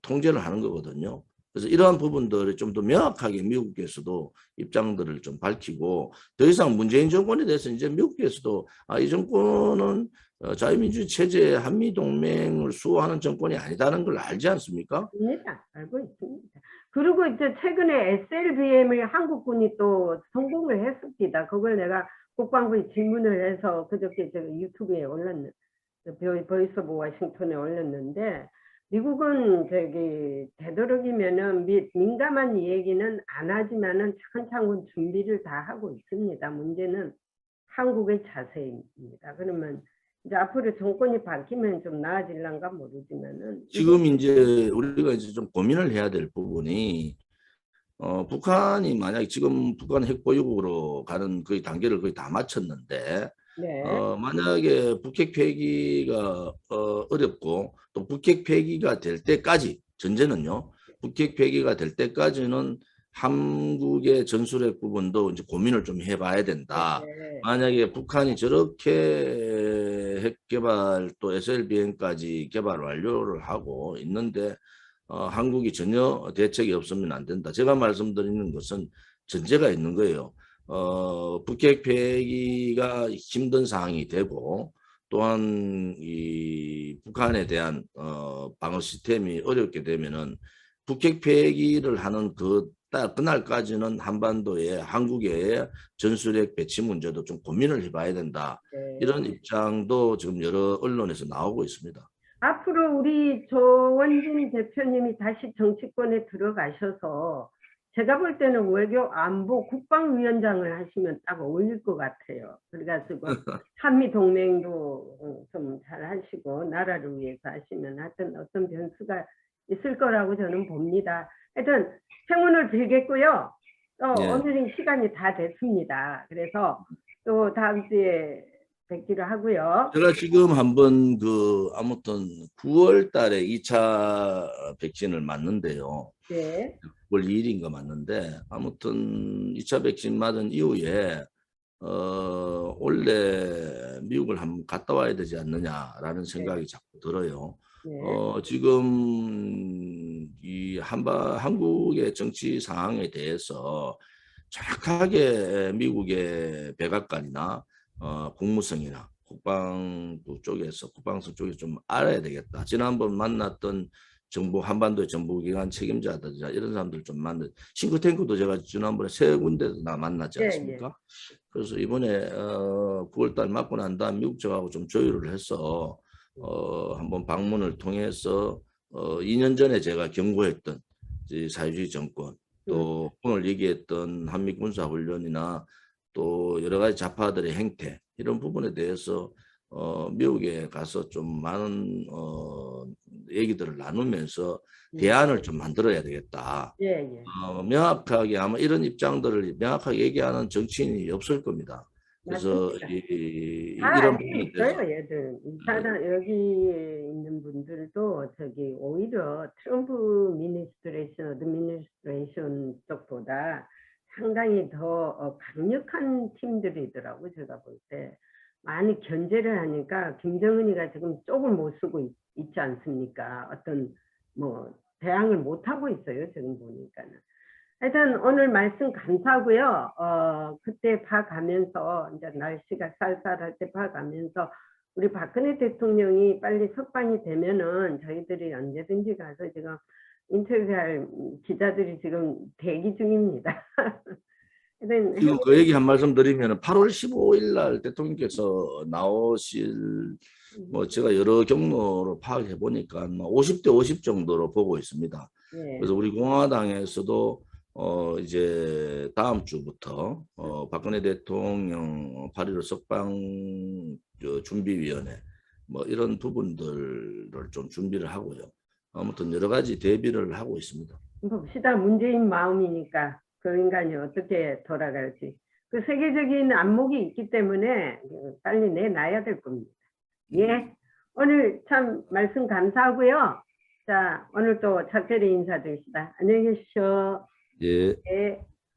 통제를 하는 거거든요. 그래서 이러한 부분들이 좀 더 명확하게 미국에서도 입장들을 좀 밝히고 더 이상 문재인 정권에 대해서 이제 미국에서도 이 정권은 자유민주주의 체제 한미동맹을 수호하는 정권이 아니다는 걸 알지 않습니까? 압니다. 알고 있습니다. 그리고 이제 최근에 SLBM을 한국군이 또 성공을 했습니다. 그걸 내가 국방부에 질문을 해서 그저께 제가 유튜브에 올렸는데 보이스 오브 워싱턴에 올렸는데 미국은 되도록이면은 민감한 얘기는 안 하지만은 차근차근 준비를 다 하고 있습니다. 문제는 한국의 자세입니다. 그러면 이제 앞으로 정권이 바뀌면 좀 나아질란가 모르지만은 지금 이제 우리가 이제 좀 고민을 해야 될 부분이 북한이 만약에 지금 북한 핵보유국으로 가는 그 단계를 거의 다 마쳤는데 네. 만약에 북핵 폐기가 어렵고 또 북핵 폐기가 될 때까지 전제는요. 북핵 폐기가 될 때까지는 한국의 전술핵 부분도 이제 고민을 좀 해봐야 된다. 네. 만약에 북한이 저렇게 핵 개발 또 SLBM까지 개발 완료를 하고 있는데 한국이 전혀 대책이 없으면 안 된다. 제가 말씀드리는 것은 전제가 있는 거예요. 북핵 폐기가 힘든 상황이 되고 또한 이 북한에 대한 방어 시스템이 어렵게 되면은 북핵 폐기를 하는 그날까지는 한반도에 한국의 전술핵 배치 문제도 좀 고민을 해봐야 된다. 네. 이런 입장도 지금 여러 언론에서 나오고 있습니다. 앞으로 우리 조원진 대표님이 다시 정치권에 들어가셔서 제가 볼 때는 외교 안보 국방위원장을 하시면 딱 어울릴 것 같아요. 그래가지고 한미 동맹도 좀 잘 하시고 나라를 위해서 하시면 하여튼 어떤 변수가 있을 거라고 저는 봅니다. 하여튼 행운을 빌겠고요. 예. 오늘은 시간이 다 됐습니다. 그래서 또 다음 주에 뵙기로 하고요. 제가 지금 한번 아무튼 9월 달에 2차 백신을 맞는데요. 네. 9월 2일인가 맞는데 아무튼 2차 백신 맞은 이후에 원래 미국을 한번 갔다 와야 되지 않느냐라는 생각이 자꾸 들어요. 네. 지금 이 한국의 정치 상황에 대해서 정확하게 미국의 백악관이나 국무성이나 국방부 쪽에서 국방성 쪽에서 좀 알아야 되겠다. 지난번 만났던 정부 한반도의 정보기관 책임자들 이런 사람들 좀 만나 싱크탱크도 제가 지난번에 세 군데나 만났지 예, 예. 않습니까? 그래서 이번에 9월달 맞고 난 다음 미국 쪽하고 좀 조율을 해서 한번 방문을 통해서 2년 전에 제가 경고했던 이제 사회주의 정권 또 오늘 얘기했던 한미 군사훈련이나 또 여러 가지 좌파들의 행태 이런 부분에 대해서 미국에 가서 좀 많은 얘기들을 나누면서 대안을 좀 만들어야 되겠다. 예, 예. 명확하게 아마 이런 입장들을 명확하게 얘기하는 정치인이 없을 겁니다. 그래서 맞습니다. 다 이런 알고 부분에 대해서 있어요, 얘들. 이 사람, 여기 있는 분들도 저기 오히려 트럼프 어드미니스트레이션 쪽보다 상당히 더 강력한 팀들이더라고, 제가 볼 때. 많이 견제를 하니까 김정은이가 지금 쪽을 못 쓰고 있지 않습니까? 어떤 뭐 대항을 못 하고 있어요, 지금 보니까는. 하여튼 오늘 말씀 감사하고요. 그때 봐가면서 이제 날씨가 쌀쌀할 때 봐가면서 우리 박근혜 대통령이 빨리 석방이 되면은 저희들이 언제든지 가서 지금 인터뷰할 기자들이 지금 대기 중입니다. 하여튼 지금 그 얘기 한 말씀 드리면 8월 15일 날 대통령께서 나오실 뭐 제가 여러 경로로 파악해 보니까 50대 50 정도로 보고 있습니다. 네. 그래서 우리 공화당에서도 이제 다음 주부터 박근혜 대통령 8.15 석방 준비위원회 뭐 이런 부분들을 좀 준비를 하고요. 아무튼 여러 가지 대비를 하고 있습니다. 봅시다. 문재인 마음이니까 그 인간이 어떻게 돌아갈지. 그 세계적인 안목이 있기 때문에 빨리 내놔야 될 겁니다. 예. 오늘 참 말씀 감사하고요. 자, 오늘 또 작별의 인사드립시다. 안녕히 계십시오. 예. 예.